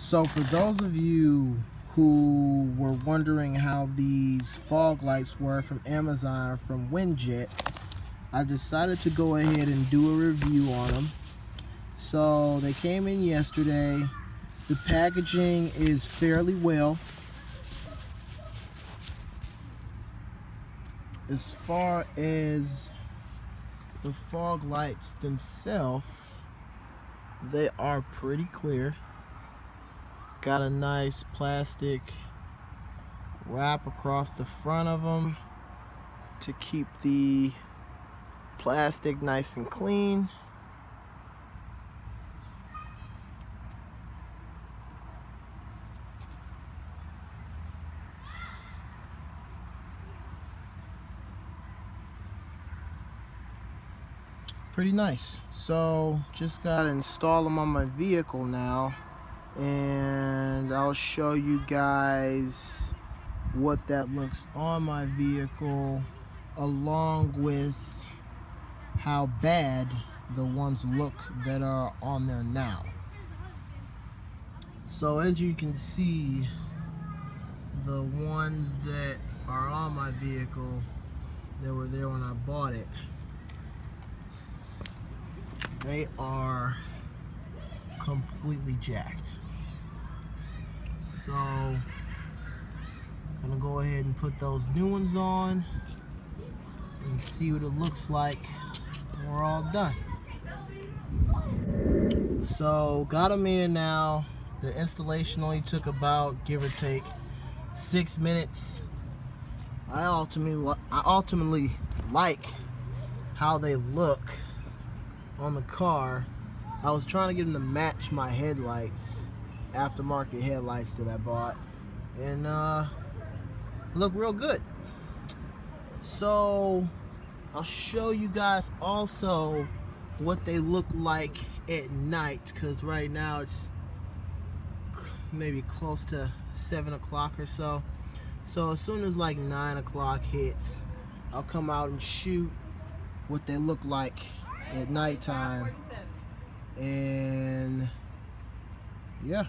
So for those of you who were wondering how these fog lights were from Amazon from Winjet, I decided to go ahead and do a review on them. So they came in yesterday. The packaging is fairly well. As far as the fog lights themselves, they are pretty clear. Got a nice plastic wrap across the front of them to keep the plastic nice and clean. Pretty nice. So just gotta install them on my vehicle now, and I'll show you guys what that looks on my vehicle, along with how bad the ones look that are on there now. So as you can see, the ones that are on my vehicle that were there when I bought it, they are completely jacked. So I'm gonna go ahead and put those new ones on and see what it looks like when we're all done. So got them in now. The installation only took about, give or take, 6 minutes. I ultimately like how they look on the car. I was trying to get them to match my headlights, aftermarket headlights that I bought, and look real good. So I'll show you guys also what they look like at night, because right now it's maybe close to 7 o'clock or so. So as soon as like 9 o'clock hits, I'll come out and shoot what they look like at nighttime. And yeah.